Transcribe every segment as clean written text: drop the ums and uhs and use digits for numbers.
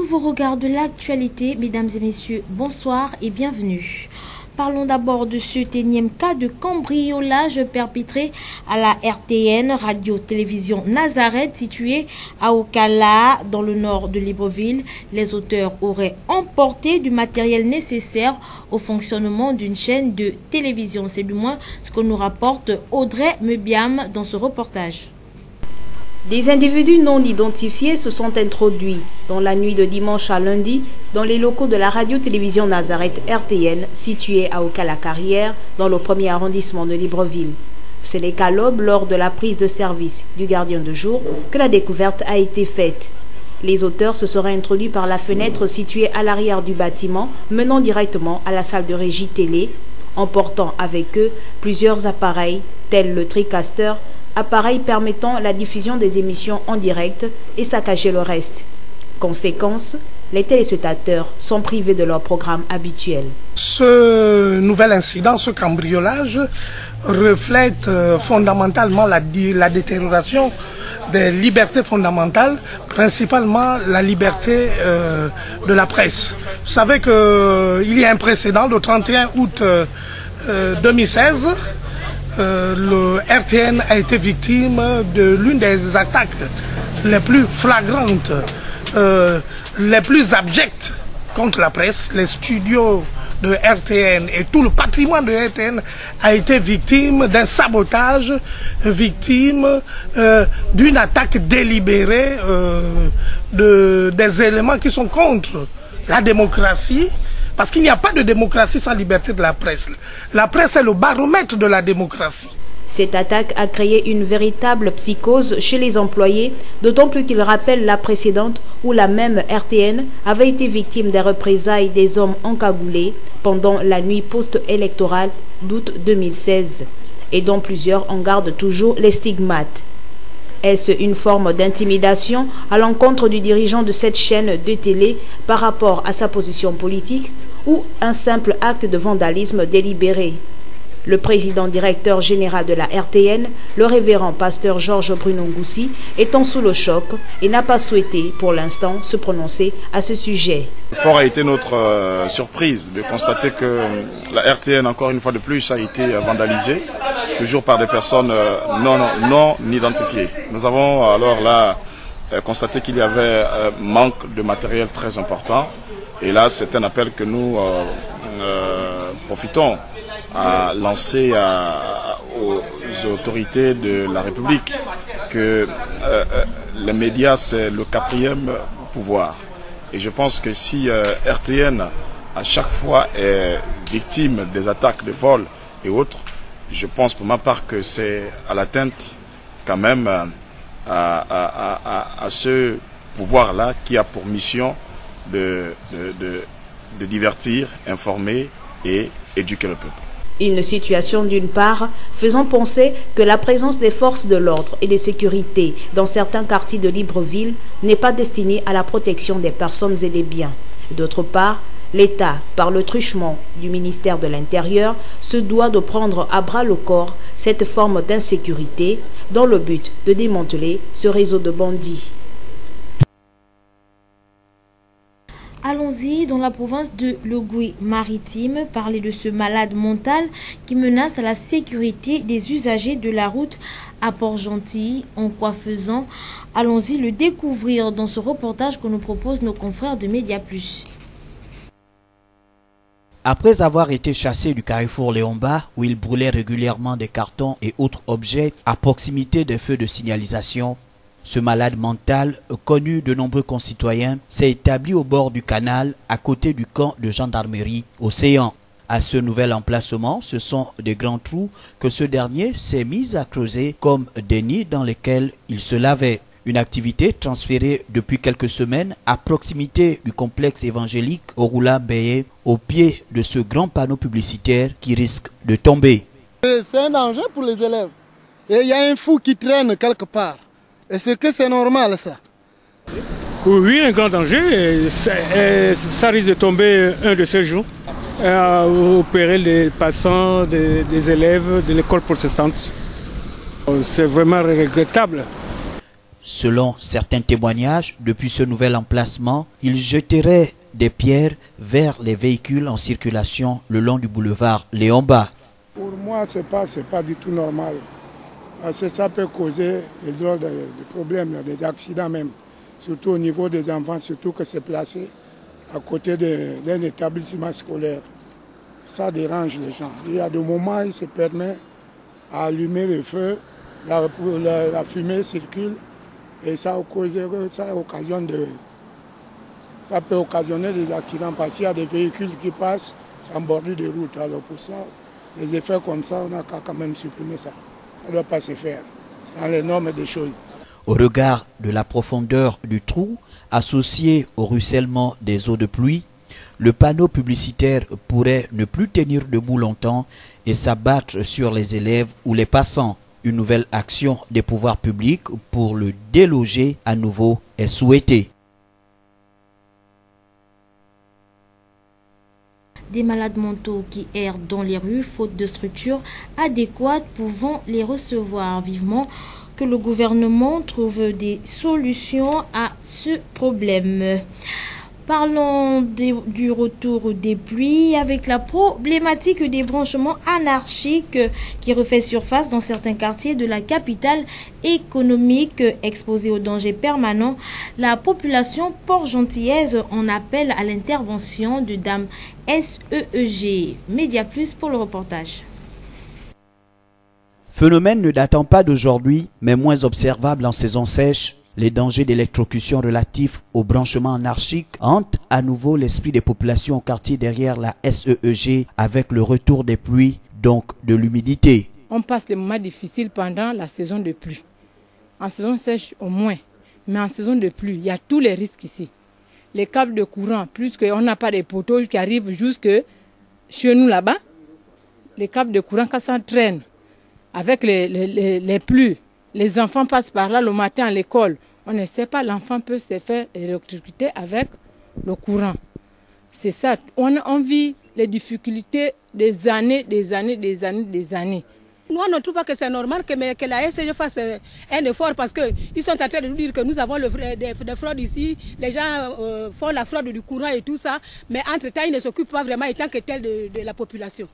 nouveau regard de l'actualité, mesdames et messieurs, bonsoir et bienvenue. Parlons d'abord de ce énième cas de cambriolage perpétré à la RTN, Radio-Télévision Nazareth, située à Okala, dans le nord de Libreville. Les auteurs auraient emporté du matériel nécessaire au fonctionnement d'une chaîne de télévision. C'est du moins ce que nous rapporte Audrey Mebiam dans ce reportage. Des individus non identifiés se sont introduits dans la nuit de dimanche à lundi dans les locaux de la radio-télévision Nazareth RTN située à Okala-Carrière dans le 1er arrondissement de Libreville. C'est les qu'à l'aube, lors de la prise de service du gardien de jour, que la découverte a été faite. Les auteurs se seraient introduits par la fenêtre située à l'arrière du bâtiment menant directement à la salle de régie télé, emportant avec eux plusieurs appareils tels le TriCaster, appareil permettant la diffusion des émissions en direct et saccager le reste. Conséquence, les téléspectateurs sont privés de leur programme habituel. Ce nouvel incident, ce cambriolage, reflète fondamentalement la détérioration des libertés fondamentales, principalement la liberté de la presse. Vous savez qu'il y a un précédent, le 31 août 2016, le RTN a été victime de l'une des attaques les plus flagrantes, les plus abjectes contre la presse. Les studios de RTN et tout le patrimoine de RTN a été victime d'un sabotage, victime d'une attaque délibérée des éléments qui sont contre la démocratie. Parce qu'il n'y a pas de démocratie sans liberté de la presse. La presse est le baromètre de la démocratie. Cette attaque a créé une véritable psychose chez les employés, d'autant plus qu'il rappelle la précédente où la même RTN avait été victime des représailles des hommes encagoulés pendant la nuit post-électorale d'août 2016 et dont plusieurs en gardent toujours les stigmates. Est-ce une forme d'intimidation à l'encontre du dirigeant de cette chaîne de télé par rapport à sa position politique ou un simple acte de vandalisme délibéré? Le président directeur général de la RTN, le révérend pasteur Georges Bruno Ngoussi, étant sous le choc et n'a pas souhaité pour l'instant se prononcer à ce sujet. Fort a été notre surprise de constater que la RTN, encore une fois de plus, a été vandalisée, toujours par des personnes non identifiées. Nous avons alors là constaté qu'il y avait un manque de matériel très important. Et là, c'est un appel que nous profitons à lancer aux autorités de la République que les médias, c'est le 4e pouvoir. Et je pense que si RTN, à chaque fois, est victime des attaques de vol et autres, je pense pour ma part que c'est à l'atteinte quand même à ce pouvoir-là qui a pour mission de divertir, informer et éduquer le peuple. Une situation d'une part faisant penser que la présence des forces de l'ordre et de sécurité dans certains quartiers de Libreville n'est pas destinée à la protection des personnes et des biens. D'autre part, l'État, par le truchement du ministère de l'Intérieur, se doit de prendre à bras le corps cette forme d'insécurité dans le but de démanteler ce réseau de bandits. Allons-y dans la province de Logoué-Maritime, parler de ce malade mental qui menace la sécurité des usagers de la route à Port-Gentil. En quoi faisant? Allons-y le découvrir dans ce reportage que nous proposent nos confrères de Média Plus. Après avoir été chassé du carrefour Léomba, où il brûlait régulièrement des cartons et autres objets à proximité des feux de signalisation, ce malade mental, connu de nombreux concitoyens, s'est établi au bord du canal, à côté du camp de gendarmerie Océan. À ce nouvel emplacement, ce sont des grands trous que ce dernier s'est mis à creuser comme des nids dans lesquels il se lavait. Une activité transférée depuis quelques semaines à proximité du complexe évangélique Orula-Béé, au pied de ce grand panneau publicitaire qui risque de tomber. C'est un danger pour les élèves. Et il y a un fou qui traîne quelque part. Est-ce que c'est normal ça? Oui, un grand danger. Ça risque de tomber un de ces jours. Opérer les passants, des élèves de l'école protestante. C'est vraiment regrettable. Selon certains témoignages, depuis ce nouvel emplacement, ils jeteraient des pierres vers les véhicules en circulation le long du boulevard Léomba. Pour moi, ce n'est pas du tout normal. Parce que ça peut causer des problèmes, des accidents même. Surtout au niveau des enfants, surtout que c'est placé à côté d'un établissement scolaire. Ça dérange les gens. Il y a des moments où il se permet à allumer le feu, la fumée circule et ça peut occasionner des accidents parce qu'il y a des véhicules qui passent en bordure de route. Alors pour ça, les effets comme ça, on a qu'à quand même supprimer ça. Ça ne doit pas se faire dans les normes des choses. Au regard de la profondeur du trou, associé au ruissellement des eaux de pluie, le panneau publicitaire pourrait ne plus tenir debout longtemps et s'abattre sur les élèves ou les passants. Une nouvelle action des pouvoirs publics pour le déloger à nouveau est souhaitée. Des malades mentaux qui errent dans les rues faute de structures adéquates pouvant les recevoir. Vivement que le gouvernement trouve des solutions à ce problème. Parlons du retour des pluies avec la problématique des branchements anarchiques qui refait surface dans certains quartiers de la capitale économique exposée au danger permanent. La population port-gentillaise en appelle à l'intervention de Dame SEEG. Média Plus pour le reportage. Phénomène ne datant pas d'aujourd'hui, mais moins observable en saison sèche, les dangers d'électrocution relatifs au branchement anarchique hantent à nouveau l'esprit des populations au quartier derrière la SEEG avec le retour des pluies, donc de l'humidité. On passe les moments difficiles pendant la saison de pluie. En saison sèche au moins, mais en saison de pluie, il y a tous les risques ici. Les câbles de courant, plus qu'on n'a pas des poteaux qui arrivent jusque chez nous là-bas, les câbles de courant quand ça traîne avec les pluies, les enfants passent par là le matin à l'école. On ne sait pas, l'enfant peut se faire électrocuter avec le courant. C'est ça. On vit les difficultés des années. Nous, on ne trouve pas que c'est normal que la SCG fasse un effort parce qu'ils sont en train de nous dire que nous avons des fraudes ici. Les gens font la fraude du courant et tout ça. Mais entre-temps, ils ne s'occupent pas vraiment étant que tel de la population.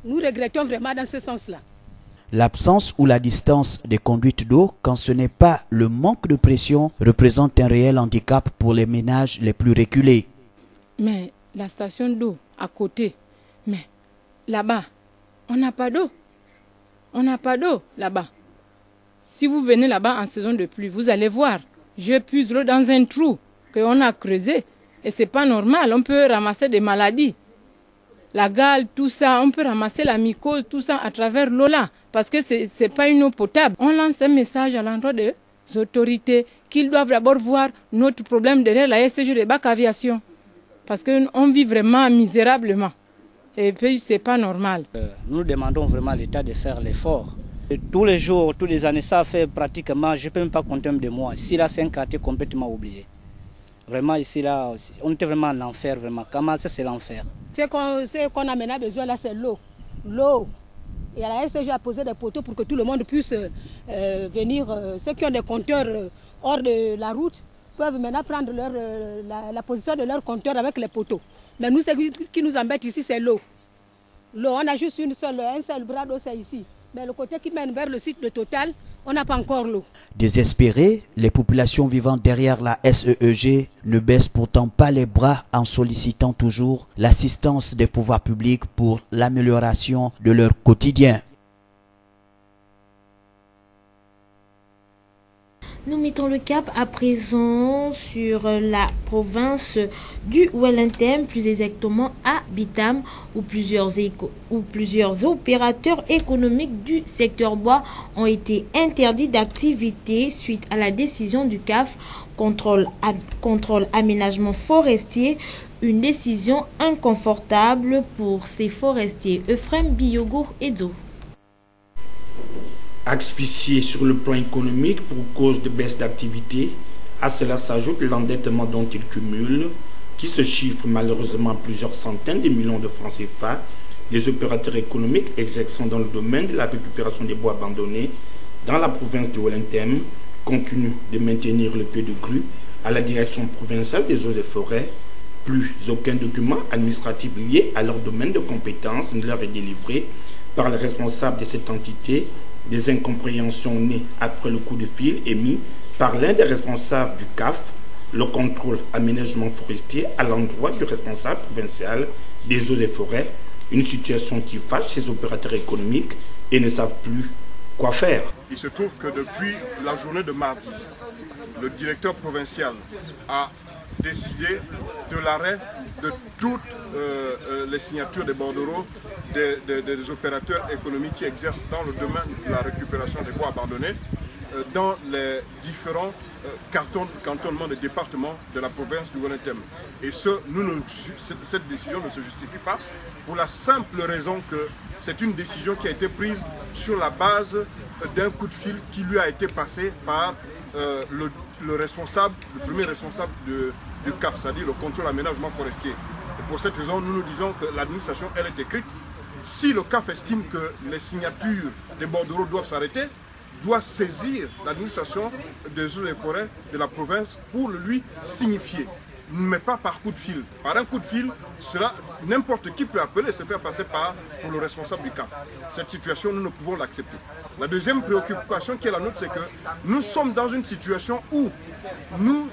Nous regrettons vraiment dans ce sens-là. L'absence ou la distance des conduites d'eau, quand ce n'est pas le manque de pression, représente un réel handicap pour les ménages les plus reculés. Mais la station d'eau à côté, mais là-bas, on n'a pas d'eau. On n'a pas d'eau là-bas. Si vous venez là-bas en saison de pluie, vous allez voir, je puise l'eau dans un trou qu'on a creusé. Et ce n'est pas normal, on peut ramasser des maladies. La gale, tout ça, on peut ramasser la mycose, tout ça à travers l'eau là. Parce que ce n'est pas une eau potable. On lance un message à l'endroit des autorités qu'ils doivent d'abord voir notre problème derrière la SCG de Bac Aviation. Parce qu'on vit vraiment misérablement. Et puis, ce n'est pas normal. Nous demandons vraiment à l'État de faire l'effort. Tous les jours, toutes les années, ça fait pratiquement, je ne peux même pas compter de mois. Ici, là, c'est un quartier complètement oublié. Vraiment, ici, là, on était vraiment en enfer, vraiment. Comment ça, c'est l'enfer. Ce qu'on a maintenant besoin, là, c'est l'eau. L'eau. Et à la SCG a posé des poteaux pour que tout le monde puisse venir. Ceux qui ont des compteurs hors de la route peuvent maintenant prendre la position de leur compteur avec les poteaux. Mais nous, ce qui nous embête ici, c'est l'eau. L'eau, on a juste un seul bras d'eau, c'est ici. Mais le côté qui mène vers le site de Total, on n'a pas encore l'eau. Désespérées, les populations vivant derrière la SEEG ne baissent pourtant pas les bras en sollicitant toujours l'assistance des pouvoirs publics pour l'amélioration de leur quotidien. Nous mettons le cap à présent sur la province du Wellington, plus exactement à Bitam, où plusieurs opérateurs économiques du secteur bois ont été interdits d'activité suite à la décision du CAF contrôle aménagement forestier, une décision inconfortable pour ces forestiers. Euphrem Biyogo Edzo. Asphyxiés sur le plan économique pour cause de baisse d'activité, à cela s'ajoute l'endettement dont ils cumulent, qui se chiffre malheureusement à plusieurs centaines de millions de francs CFA, des opérateurs économiques exerçant dans le domaine de la récupération des bois abandonnés dans la province du Wellington continue de maintenir le pied de grue à la direction provinciale des eaux et forêts. Plus aucun document administratif lié à leur domaine de compétence ne leur est délivré par les responsables de cette entité. Des incompréhensions nées après le coup de fil émis par l'un des responsables du CAF, le contrôle aménagement forestier, à l'endroit du responsable provincial des eaux et forêts, une situation qui fâche ces opérateurs économiques et ne savent plus quoi faire. Il se trouve que depuis la journée de mardi, le directeur provincial a décidé de l'arrêt de toutes les signatures des bordereaux des opérateurs économiques qui exercent dans le domaine de la récupération des bois abandonnés dans les différents cantonnements des départements de la province du Wellington. Et cette décision ne se justifie pas pour la simple raison que c'est une décision qui a été prise sur la base d'un coup de fil qui lui a été passé par le premier responsable du CAF, c'est-à-dire le contrôle aménagement forestier. Et pour cette raison, nous disons que l'administration, elle est écrite. Si le CAF estime que les signatures des bordereaux doivent s'arrêter, doit saisir l'administration des eaux et forêts de la province pour le lui signifier, mais pas par coup de fil. Par un coup de fil, n'importe qui peut appeler et se faire passer pour le responsable du CAF. Cette situation, nous ne pouvons l'accepter. La deuxième préoccupation qui est la nôtre, c'est que nous sommes dans une situation où nous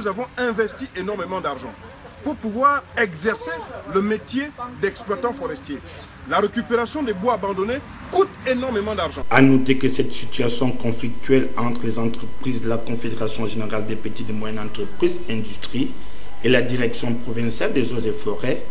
avons investi énormément d'argent pour pouvoir exercer le métier d'exploitant forestier. La récupération des bois abandonnés coûte énormément d'argent. À noter que cette situation conflictuelle entre les entreprises de la Confédération générale des petites et moyennes entreprises industrie et la direction provinciale des eaux et forêts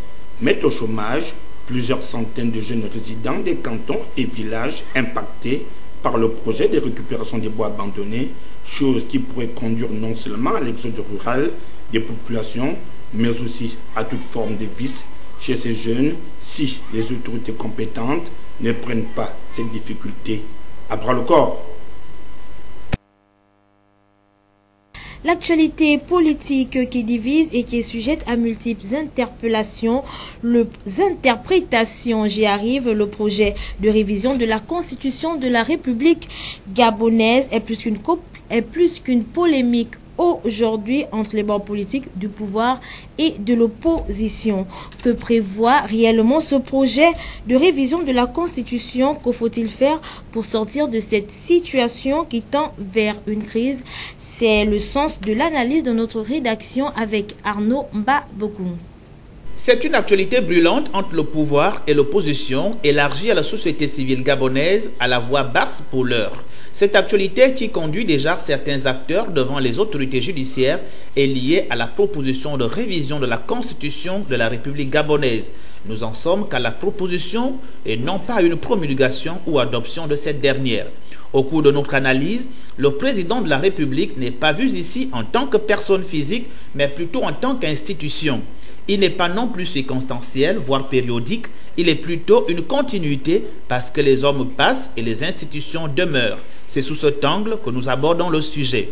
met au chômage plusieurs centaines de jeunes résidents des cantons et villages impactés par le projet de récupération des bois abandonnés, chose qui pourrait conduire non seulement à l'exode rural des populations, mais aussi à toute forme de vice chez ces jeunes si les autorités compétentes ne prennent pas cette difficulté à bras le corps. L'actualité politique qui divise et qui est sujette à multiples interpellations, interprétations, j'y arrive, le projet de révision de la Constitution de la République gabonaise est plus qu'une polémique aujourd'hui entre les bords politiques du pouvoir et de l'opposition. Que prévoit réellement ce projet de révision de la Constitution? Que faut-il faire pour sortir de cette situation qui tend vers une crise? C'est le sens de l'analyse de notre rédaction avec Arnaud Mbabokou. C'est une actualité brûlante entre le pouvoir et l'opposition, élargie à la société civile gabonaise, à la voix basse pour l'heure. Cette actualité qui conduit déjà certains acteurs devant les autorités judiciaires est liée à la proposition de révision de la Constitution de la République gabonaise. Nous en sommes qu'à la proposition et non pas à une promulgation ou adoption de cette dernière. Au cours de notre analyse, le président de la République n'est pas vu ici en tant que personne physique, mais plutôt en tant qu'institution. Il n'est pas non plus circonstanciel, voire périodique, il est plutôt une continuité parce que les hommes passent et les institutions demeurent. C'est sous cet angle que nous abordons le sujet.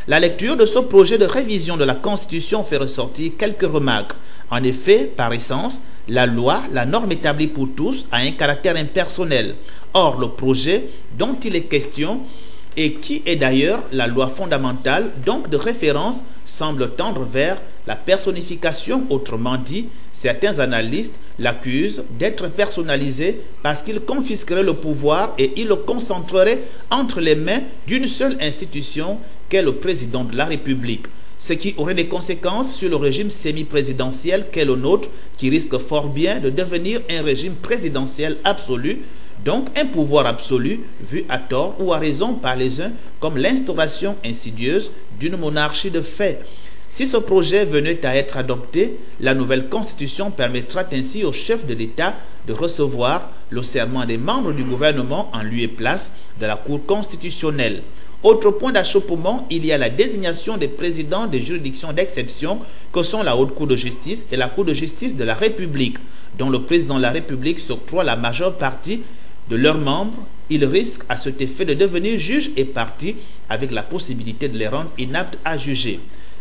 La lecture de ce projet de révision de la Constitution fait ressortir quelques remarques. En effet, par essence, la loi, la norme établie pour tous, a un caractère impersonnel. Or, le projet dont il est question, et qui est d'ailleurs la loi fondamentale, donc de référence, semble tendre vers la personnification. Autrement dit, certains analystes l'accusent d'être personnalisé parce qu'il confisquerait le pouvoir et il le concentrerait entre les mains d'une seule institution qu'est le président de la République. Ce qui aurait des conséquences sur le régime semi-présidentiel qu'est le nôtre, qui risque fort bien de devenir un régime présidentiel absolu, donc un pouvoir absolu vu à tort ou à raison par les uns comme l'instauration insidieuse d'une monarchie de fait. Si ce projet venait à être adopté, la nouvelle constitution permettra ainsi au chef de l'État de recevoir le serment des membres du gouvernement en lieu et place de la Cour constitutionnelle. Autre point d'achoppement, il y a la désignation des présidents des juridictions d'exception que sont la Haute Cour de justice et la Cour de justice de la République, dont le président de la République s'octroie la majeure partie de leurs membres. Ils risquent à cet effet de devenir juges et parties avec la possibilité de les rendre inaptes à juger.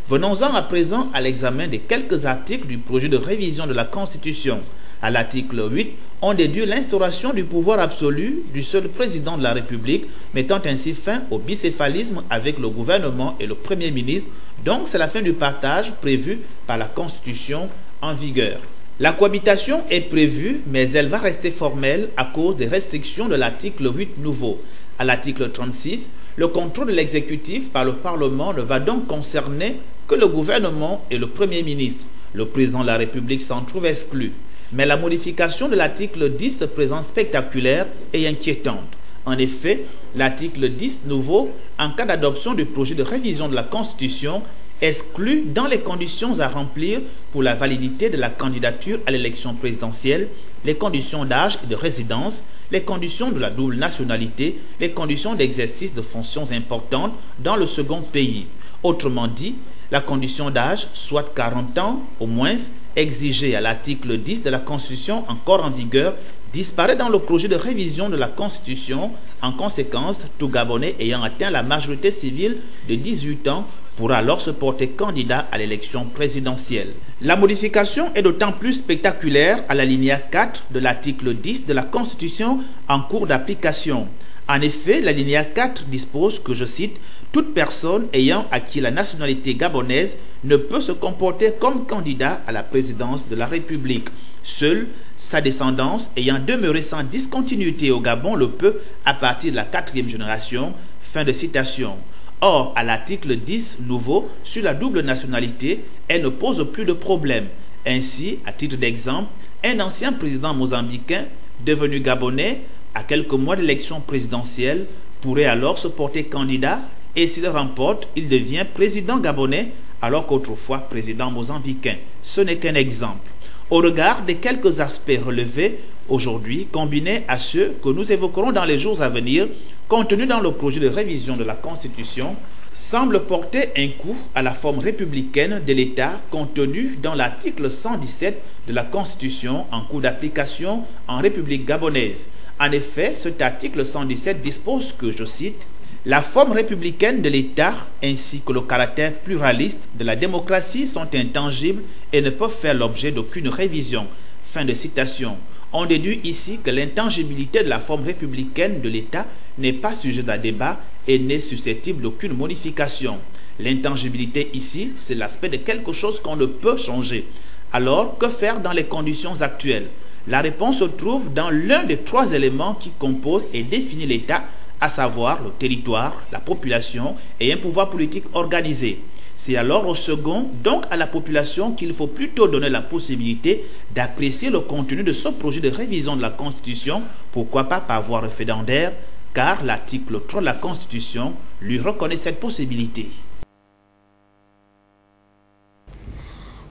Venons-en à présent à l'examen des quelques articles du projet de révision de la Constitution. À l'article 8, on déduit l'instauration du pouvoir absolu du seul président de la République, mettant ainsi fin au bicéphalisme avec le gouvernement et le Premier ministre. Donc c'est la fin du partage prévu par la Constitution en vigueur. La cohabitation est prévue, mais elle va rester formelle à cause des restrictions de l'article 8 nouveau. À l'article 36, le contrôle de l'exécutif par le Parlement ne va donc concerner que le gouvernement et le Premier ministre. Le président de la République s'en trouve exclu. Mais la modification de l'article 10 se présente spectaculaire et inquiétante. En effet, l'article 10 nouveau, en cas d'adoption du projet de révision de la Constitution, exclut dans les conditions à remplir pour la validité de la candidature à l'élection présidentielle les conditions d'âge et de résidence, les conditions de la double nationalité, les conditions d'exercice de fonctions importantes dans le second pays. Autrement dit, la condition d'âge, soit 40 ans au moins, exigée à l'article 10 de la Constitution encore en vigueur, disparaît dans le projet de révision de la Constitution. En conséquence, tout Gabonais ayant atteint la majorité civile de 18 ans pourra alors se porter candidat à l'élection présidentielle. La modification est d'autant plus spectaculaire à l'alinéa 4 de l'article 10 de la Constitution en cours d'application. En effet, l'alinéa 4 dispose que, je cite, « Toute personne ayant acquis la nationalité gabonaise ne peut se comporter comme candidat à la présidence de la République. Seule sa descendance ayant demeuré sans discontinuité au Gabon le peut à partir de la 4e génération. » Fin de citation. Or, à l'article 10 nouveau sur la double nationalité, elle ne pose plus de problème. Ainsi, à titre d'exemple, un ancien président mozambicain devenu gabonais à quelques mois de l'élection présidentielle pourrait alors se porter candidat et s'il remporte, il devient président gabonais alors qu'autrefois président mozambicain. Ce n'est qu'un exemple. Au regard des quelques aspects relevés aujourd'hui, combinés à ceux que nous évoquerons dans les jours à venir, contenu dans le projet de révision de la Constitution, semble porter un coup à la forme républicaine de l'État contenu dans l'article 117 de la Constitution en cours d'application en République gabonaise. En effet, cet article 117 dispose que, je cite, « La forme républicaine de l'État ainsi que le caractère pluraliste de la démocratie sont intangibles et ne peuvent faire l'objet d'aucune révision. » Fin de citation. On déduit ici que l'intangibilité de la forme républicaine de l'État n'est pas sujet à débat et n'est susceptible d'aucune modification. L'intangibilité ici, c'est l'aspect de quelque chose qu'on ne peut changer. Alors, que faire dans les conditions actuelles? La réponse se trouve dans l'un des 3 éléments qui composent et définissent l'État, à savoir le territoire, la population et un pouvoir politique organisé. C'est alors au second, donc à la population, qu'il faut plutôt donner la possibilité d'apprécier le contenu de ce projet de révision de la Constitution, pourquoi pas par voie référendaire, car l'article 3 de la Constitution lui reconnaît cette possibilité.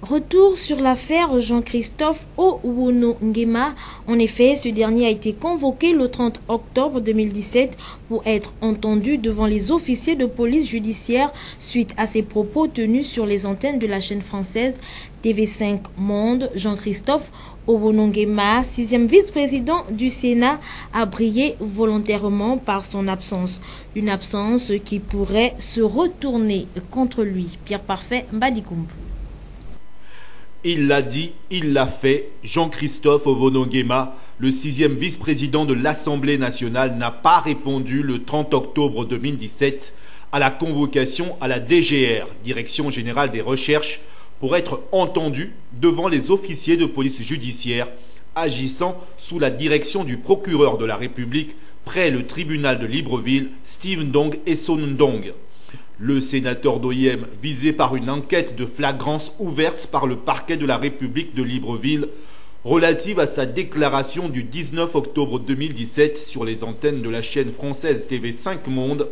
Retour sur l'affaire Jean-Christophe Owono Nguema. En effet, ce dernier a été convoqué le 30 octobre 2017 pour être entendu devant les officiers de police judiciaire suite à ses propos tenus sur les antennes de la chaîne française TV5 Monde. Jean-Christophe Owono Nguema, 6e vice-président du Sénat, a brillé volontairement par son absence. Une absence qui pourrait se retourner contre lui. Pierre Parfait Mbadikoum. Il l'a dit, il l'a fait. Jean-Christophe Owono Nguema, le 6e vice-président de l'Assemblée nationale, n'a pas répondu le 30 octobre 2017 à la convocation à la DGR, Direction générale des recherches, pour être entendu devant les officiers de police judiciaire agissant sous la direction du procureur de la République près le tribunal de Libreville, Steve Ndong et Son Ndong. Le sénateur d'OIM, visé par une enquête de flagrance ouverte par le parquet de la République de Libreville, relative à sa déclaration du 19 octobre 2017 sur les antennes de la chaîne française TV5 Monde,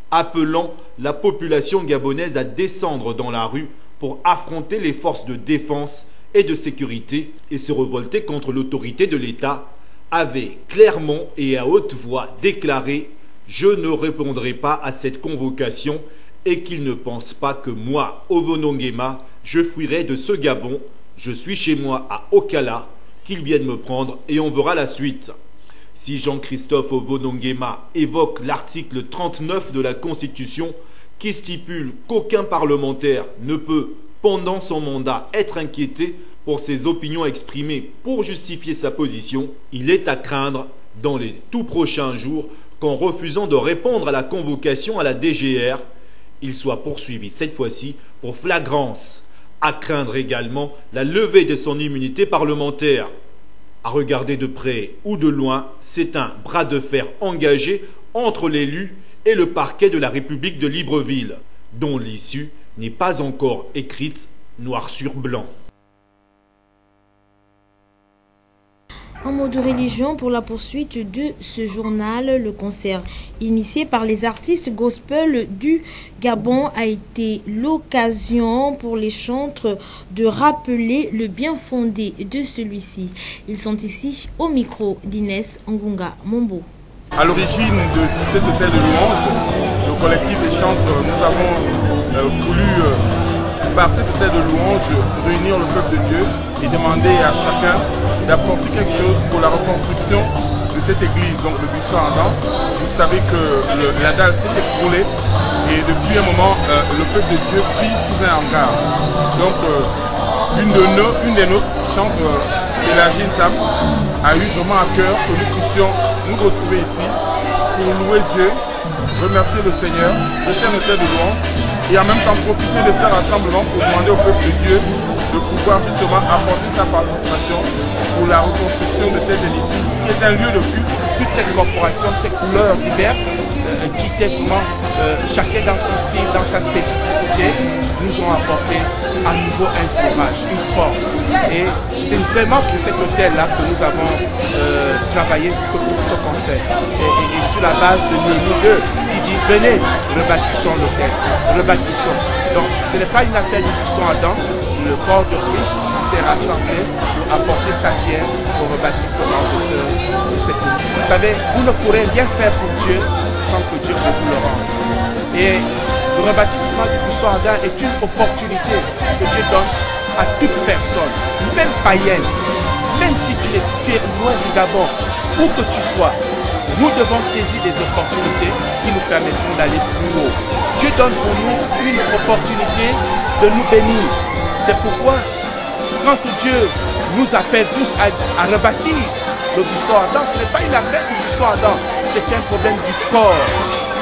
appelant la population gabonaise à descendre dans la rue pour affronter les forces de défense et de sécurité et se révolter contre l'autorité de l'État, avait clairement et à haute voix déclaré « Je ne répondrai pas à cette convocation » et qu'il ne pense pas que moi, Owono Nguema, je fuirai de ce Gabon, je suis chez moi à Okala, qu'ils viennent me prendre et on verra la suite. Si Jean-Christophe Owono Nguema évoque l'article 39 de la Constitution qui stipule qu'aucun parlementaire ne peut, pendant son mandat, être inquiété pour ses opinions exprimées pour justifier sa position, il est à craindre dans les tout prochains jours qu'en refusant de répondre à la convocation à la DGR, il soit poursuivi cette fois-ci pour flagrance. À craindre également la levée de son immunité parlementaire. À regarder de près ou de loin, c'est un bras de fer engagé entre l'élu et le parquet de la République de Libreville, dont l'issue n'est pas encore écrite noir sur blanc. En mot de religion, pour la poursuite de ce journal, le concert initié par les artistes gospel du Gabon a été l'occasion pour les chantres de rappeler le bien fondé de celui-ci. Ils sont ici au micro d'Inès Ngunga Mombo. À l'origine de cet hôtel de louange, le collectif des chantres, nous avons voulu, par cet hôtel de louange, réunir le peuple de Dieu et demander à chacun d'apporter quelque chose pour la reconstruction de cette église, donc le buisson ardent. Vous savez que la dalle s'est écroulée et depuis un moment, le peuple de Dieu prie sous un hangar. Donc, une des nôtres, chantre Elagine Tam, a eu vraiment à cœur que nous puissions nous retrouver ici pour louer Dieu, remercier le Seigneur, laisser un hôtel de louange et en même temps profiter de ce rassemblement pour demander au peuple de Dieu de pouvoir justement apporter sa participation pour la reconstruction de cet édifice qui est un lieu de culte. Toute cette corporation, ces couleurs diverses, qui étaient vraiment chacun dans son style, dans sa spécificité, nous ont apporté à nouveau un courage, une force. Et c'est vraiment pour cet hôtel-là que nous avons travaillé pour ce concert. Et sur la base de nous deux, qui dit venez, rebâtissons l'hôtel, rebâtissons. Donc ce n'est pas une affaire du buisson ardent. Le corps de Christ s'est rassemblé pour apporter sa pierre au rebâtissement de cette église. Vous savez, vous ne pourrez rien faire pour Dieu sans que Dieu peut vous le rendre. Et le rebâtissement du buisson ardent est une opportunité que Dieu donne à toute personne, même païenne, même si tu es loin du Gabon, où que tu sois. Nous devons saisir des opportunités qui nous permettront d'aller plus haut. Dieu donne pour nous une opportunité de nous bénir. C'est pourquoi, quand Dieu nous appelle tous à rebâtir le buisson ardent, ce n'est pas une affaire du buisson ardent, c'est un problème du corps.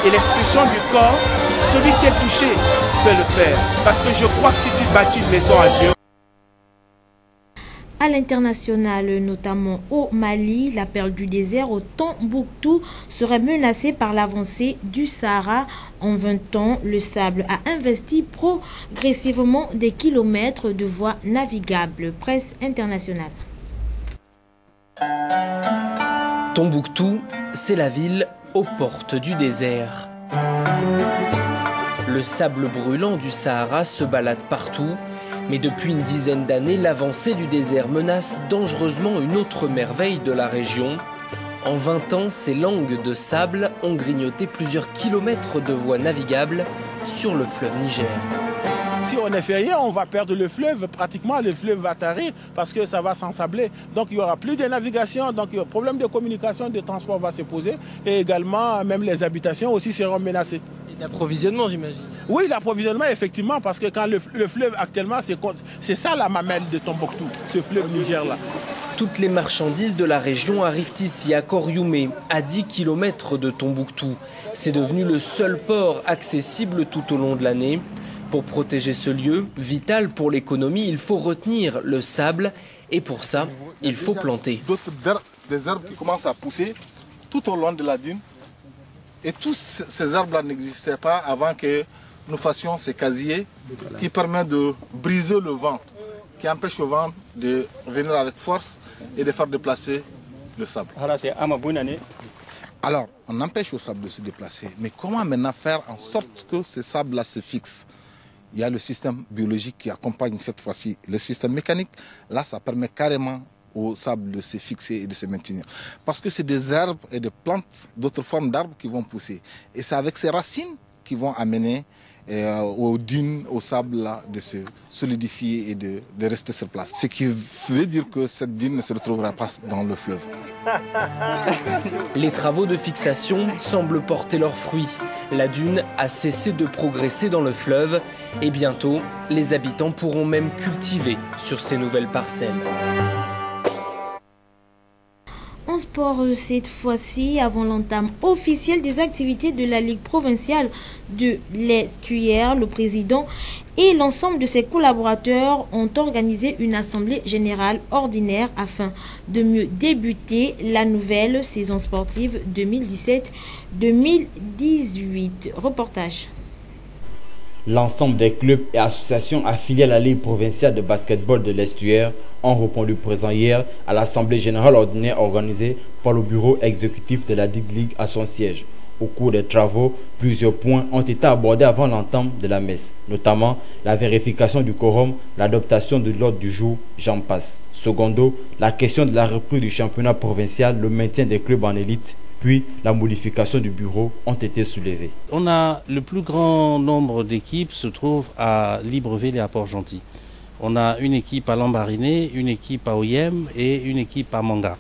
Et l'expression du corps, celui qui est touché peut le faire. Parce que je crois que si tu bâtis une maison à Dieu, à l'international, notamment au Mali, la perle du désert au Tombouctou serait menacée par l'avancée du Sahara. En 20 ans, le sable a investi progressivement des kilomètres de voies navigables. Presse internationale. Tombouctou, c'est la ville aux portes du désert. Le sable brûlant du Sahara se balade partout. Mais depuis une dizaine d'années, l'avancée du désert menace dangereusement une autre merveille de la région. En 20 ans, ces langues de sable ont grignoté plusieurs kilomètres de voies navigables sur le fleuve Niger. Si on ne fait rien, on va perdre le fleuve, pratiquement le fleuve va tarir parce que ça va s'ensabler. Donc il n'y aura plus de navigation, donc le problème de communication, de transport va se poser et également même les habitations aussi seront menacées. Et d'approvisionnement, j'imagine. Oui, l'approvisionnement effectivement, parce que quand le fleuve actuellement, c'est ça la mamelle de Tombouctou, ce fleuve Niger-là. Toutes les marchandises de la région arrivent ici à Korioumé, à 10 km de Tombouctou. C'est devenu le seul port accessible tout au long de l'année. Pour protéger ce lieu, vital pour l'économie, il faut retenir le sable et pour ça, il faut planter. Des herbes qui commencent à pousser tout au long de la dune. Et tous ces arbres-là n'existaient pas avant que nous fassions ces casiers qui permettent de briser le vent, qui empêche le vent de venir avec force et de faire déplacer le sable. Alors, on empêche le sable de se déplacer. Mais comment maintenant faire en sorte que ce sable-là se fixe? Il y a le système biologique qui accompagne cette fois-ci le système mécanique. Là, ça permet carrément au sable de se fixer et de se maintenir. Parce que c'est des herbes et des plantes, d'autres formes d'arbres qui vont pousser. Et c'est avec ces racines qui vont amener et aux dunes, au sable là, de se solidifier et de rester sur place. Ce qui veut dire que cette dune ne se retrouvera pas dans le fleuve. Les travaux de fixation semblent porter leurs fruits. La dune a cessé de progresser dans le fleuve et bientôt, les habitants pourront même cultiver sur ces nouvelles parcelles. En sport, cette fois-ci, avant l'entame officielle des activités de la Ligue provinciale de l'Estuaire, le président et l'ensemble de ses collaborateurs ont organisé une assemblée générale ordinaire afin de mieux débuter la nouvelle saison sportive 2017-2018. Reportage. L'ensemble des clubs et associations affiliés à la Ligue provinciale de basketball de l'Estuaire ont répondu présent hier à l'Assemblée générale ordinaire organisée par le bureau exécutif de la Ligue à son siège. Au cours des travaux, plusieurs points ont été abordés avant l'entame de la messe, notamment la vérification du quorum, l'adoption de l'ordre du jour, j'en passe. Secondo, la question de la reprise du championnat provincial, le maintien des clubs en élite, puis la modification du bureau ont été soulevées. On a le plus grand nombre d'équipes se trouve à Libreville et à Port-Gentil. On a une équipe à Lambaréné, une équipe à Oyem et une équipe à Manga.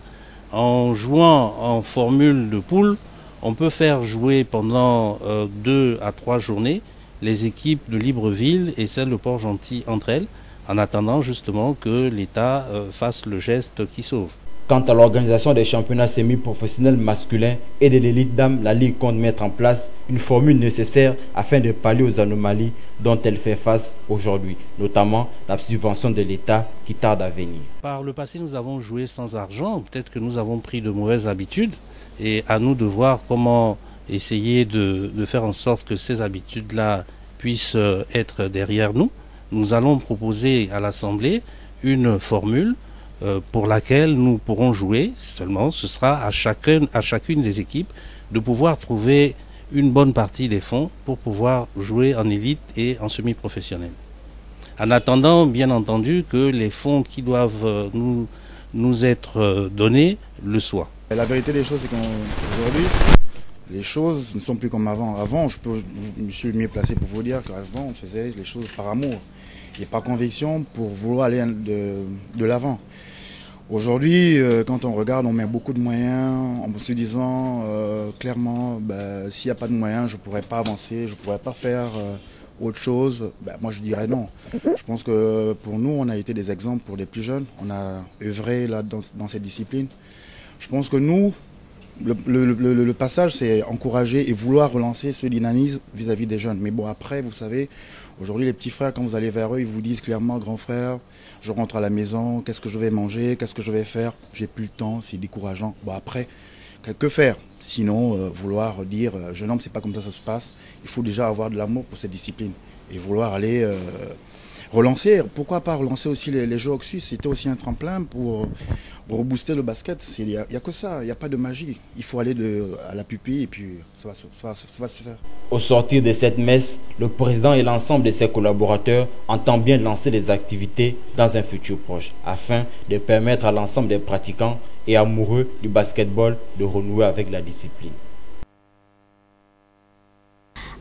En jouant en formule de poule, on peut faire jouer pendant 2 à 3 journées les équipes de Libreville et celles de Port-Gentil entre elles, en attendant justement que l'État fasse le geste qui sauve. Quant à l'organisation des championnats semi-professionnels masculins et de l'élite dame, la Ligue compte mettre en place une formule nécessaire afin de pallier aux anomalies dont elle fait face aujourd'hui, notamment la subvention de l'État qui tarde à venir. Par le passé, nous avons joué sans argent. Peut-être que nous avons pris de mauvaises habitudes et à nous de voir comment essayer de faire en sorte que ces habitudes-là puissent être derrière nous. Nous allons proposer à l'Assemblée une formule pour laquelle nous pourrons jouer, seulement ce sera à chacune des équipes de pouvoir trouver une bonne partie des fonds pour pouvoir jouer en élite et en semi-professionnel. En attendant, bien entendu, que les fonds qui doivent nous être donnés le soient. La vérité des choses, c'est qu'aujourd'hui, les choses ne sont plus comme avant. Avant, je suis mieux placé pour vous dire qu'avant, on faisait les choses par amour et par conviction pour vouloir aller de l'avant. Aujourd'hui, quand on regarde, on met beaucoup de moyens en se disant clairement, s'il n'y a pas de moyens, je ne pourrais pas avancer, je ne pourrais pas faire autre chose. Moi, je dirais non. Je pense que pour nous, on a été des exemples pour les plus jeunes. On a œuvré là, dans cette discipline. Je pense que nous, le passage, c'est encourager et vouloir relancer ce dynamisme vis-à-vis des jeunes. Mais bon, après, vous savez, aujourd'hui, les petits frères, quand vous allez vers eux, ils vous disent clairement, grand frère, je rentre à la maison, qu'est-ce que je vais manger, qu'est-ce que je vais faire, j'ai plus le temps, c'est décourageant. Bon, après, que faire? Sinon, vouloir dire, jeune homme, c'est pas comme ça se passe. Il faut déjà avoir de l'amour pour cette discipline et vouloir aller relancer. Pourquoi pas relancer aussi les jeux Oxus? C'était aussi un tremplin pour rebooster le basket. Il n'y a que ça, il n'y a pas de magie. Il faut aller à la pupille et puis ça va se faire. Au sortir de cette messe, le président et l'ensemble de ses collaborateurs entendent bien lancer des activités dans un futur proche, afin de permettre à l'ensemble des pratiquants et amoureux du basketball de renouer avec la discipline.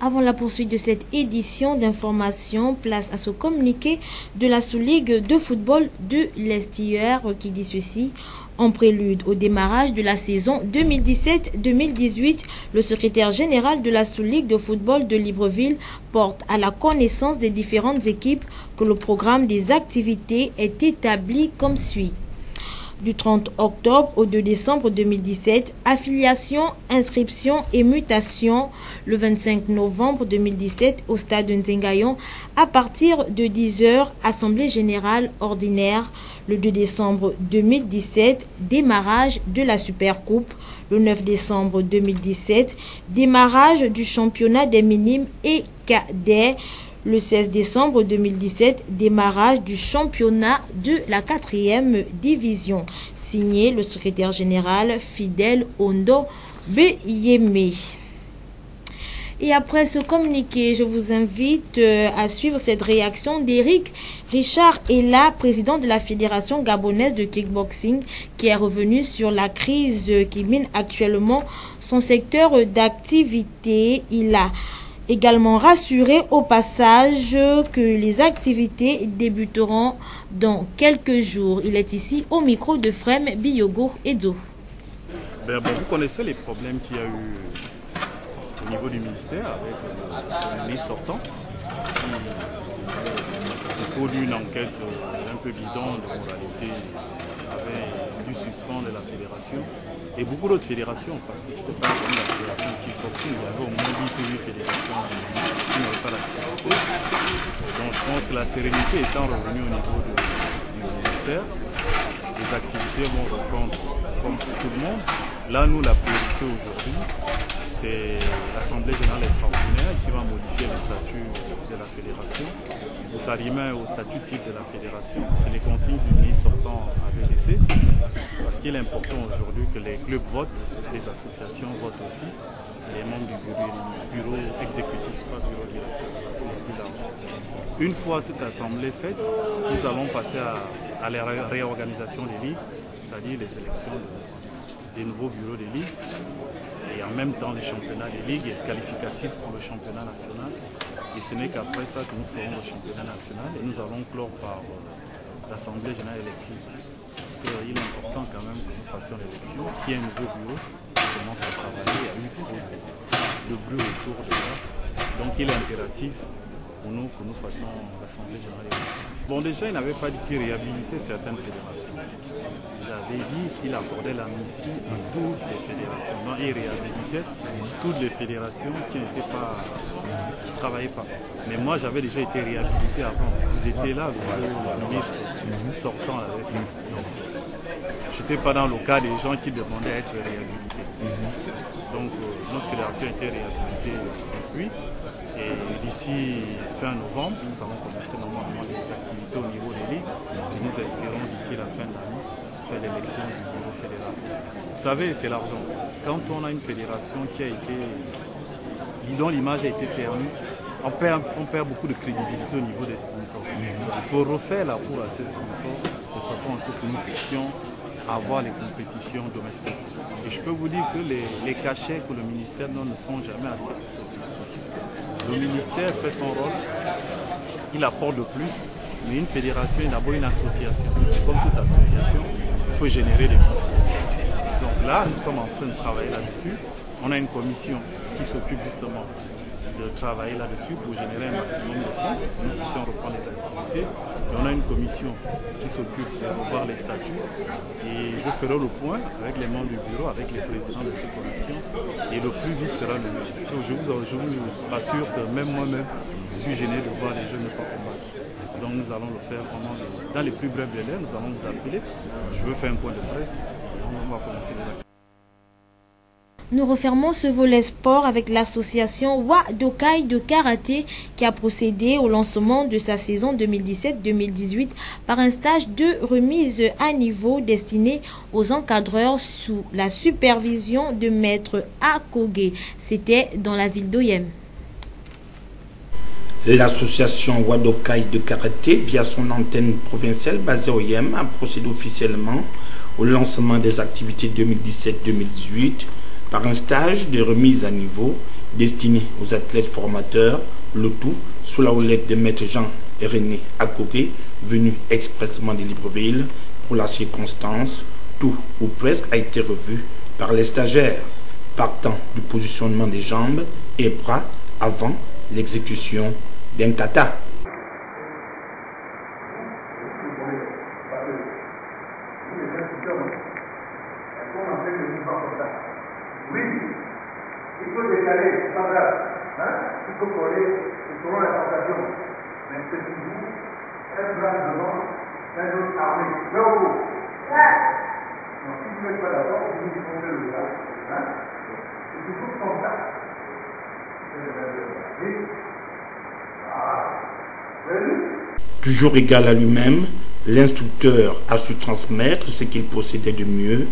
Avant la poursuite de cette édition d'information, place à ce communiqué de la sous-ligue de football de l'Estuaire qui dit ceci. En prélude au démarrage de la saison 2017-2018, le secrétaire général de la sous-ligue de football de Libreville porte à la connaissance des différentes équipes que le programme des activités est établi comme suit. Du 30 octobre au 2 décembre 2017, affiliation, inscription et mutation le 25 novembre 2017 au stade de Nzengayon à partir de 10h, assemblée générale ordinaire le 2 décembre 2017, démarrage de la Supercoupe le 9 décembre 2017, démarrage du championnat des minimes et cadets le 16 décembre 2017, démarrage du championnat de la 4e division. Signé le secrétaire général Fidèle Ondo Beyeme. Et après ce communiqué, je vous invite à suivre cette réaction d'Éric Richard Ella, président de la Fédération gabonaise de kickboxing, qui est revenu sur la crise qui mine actuellement son secteur d'activité. Il a également rassuré au passage que les activités débuteront dans quelques jours. Il est ici au micro de Frem Biyogo Edo. Bon, vous connaissez les problèmes qu'il y a eu au niveau du ministère avec le ministre sortant qui, au cours d'une enquête un peu bidon de moralité, avait dû suspendre la fédération et beaucoup d'autres fédérations, parce que ce n'était pas comme la fédération kickboxing, il y avait au moins 10 ou 8 fédérations qui n'avaient pas d'activité. Donc je pense que la sérénité étant revenue au niveau du ministère, les activités vont reprendre comme pour tout le monde. Là, nous, la priorité aujourd'hui, c'est l'Assemblée générale extraordinaire qui va modifier le statut de la fédération pour s'arrimer au statut type de la fédération. C'est les consignes du ministre sortant avait laissé, parce qu'il est important aujourd'hui que les clubs votent, les associations votent aussi, les membres du bureau exécutif, pas bureau directeur, c'est le plus large. Une fois cette assemblée faite, nous allons passer à la réorganisation des ligues, c'est-à-dire les élections des nouveaux bureaux des ligues et en même temps les championnats des ligues et qualificatifs pour le championnat national. Et ce n'est qu'après ça que nous ferons le championnat national et nous allons clore par l'Assemblée générale élective. Parce qu'il est important quand même que nous fassions l'élection, qu'il y ait un nouveau bureau qui commence à travailler, il y a eu trop de bruit autour de ça. Donc il est impératif pour nous que nous fassions l'Assemblée générale élective. Bon, déjà, il n'avait pas dit qu'il réhabilitait certaines fédérations. Il avait dit qu'il accordait l'amnistie à toutes les fédérations. Non, il réhabilitait toutes les fédérations qui ne travaillaient pas. Mais moi, j'avais déjà été réhabilité avant. Vous étiez là, le ministre sortant l'avait fait. Je n'étais pas dans le cas des gens qui demandaient à être réhabilités. Donc, notre fédération a été réhabilitée depuis. Et d'ici fin novembre, nous allons commencer normalement les activités au niveau des ligues. Et nous espérons d'ici la fin de l'année faire l'élection du bureau fédéral. Vous savez, c'est l'argent. Quand on a une fédération dont l'image a été permise, on perd beaucoup de crédibilité au niveau des sponsors. Il faut refaire la cour à ces sponsors de façon à ce que nous puissions avoir les compétitions domestiques. Et je peux vous dire que les cachets que le ministère donne ne sont jamais assez. Le ministère fait son rôle, il apporte de plus, mais une fédération est d'abord une association. Comme toute association, il faut générer des fonds. Donc là, nous sommes en train de travailler là-dessus. On a une commission qui s'occupe justement de travailler là-dessus pour générer un maximum de fonds, pour que nous puissions reprendre les activités. Et on a une commission qui s'occupe de revoir les statuts. Et je ferai le point avec les membres du bureau, avec les présidents de ces commissions. Et le plus vite sera le mieux. Je vous rassure que même moi-même, je suis gêné de voir les jeunes ne pas combattre. Donc nous allons le faire vraiment dans les plus brefs délais. Nous allons vous appeler. Je veux faire un point de presse. On va commencer les activités. Nous refermons ce volet sport avec l'association Wadokai de karaté qui a procédé au lancement de sa saison 2017-2018 par un stage de remise à niveau destiné aux encadreurs sous la supervision de maître Akoge. C'était dans la ville d'Oyem. L'association Wadokai de karaté, via son antenne provinciale basée à Oyem, a procédé officiellement au lancement des activités 2017-2018 par un stage de remise à niveau destiné aux athlètes formateurs, le tout sous la houlette de maître Jean et René Akoge, venu expressément de Libreville pour la circonstance. Tout ou presque a été revu par les stagiaires, partant du positionnement des jambes et bras avant l'exécution d'un kata. Toujours égal à lui-même, l'instructeur a su transmettre ce qu'il possédait de mieux,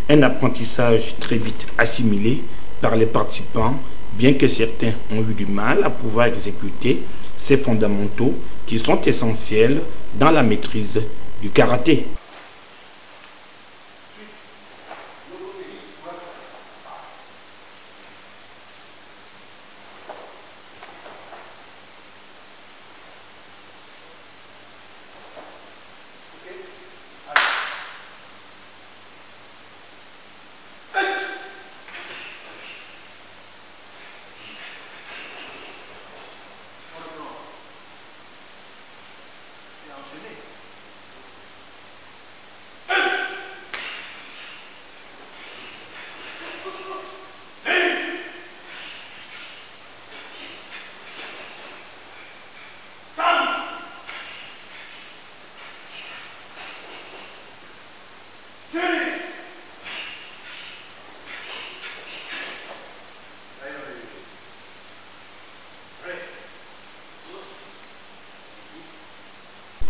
un apprentissage très vite assimilé par les participants, bien que certains ont eu du mal à pouvoir exécuter ces fondamentaux qui sont essentiels dans la maîtrise du karaté.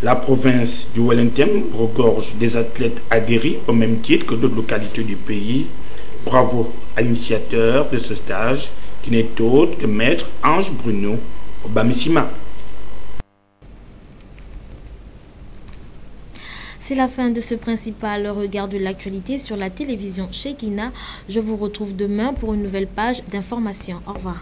La province du Wellington regorge des athlètes aguerris au même titre que d'autres localités du pays. Bravo à l'initiateur de ce stage qui n'est autre que Maître Ange Bruno Obamissima. C'est la fin de ce principal regard de l'actualité sur la télévision Shekina. Je vous retrouve demain pour une nouvelle page d'information. Au revoir.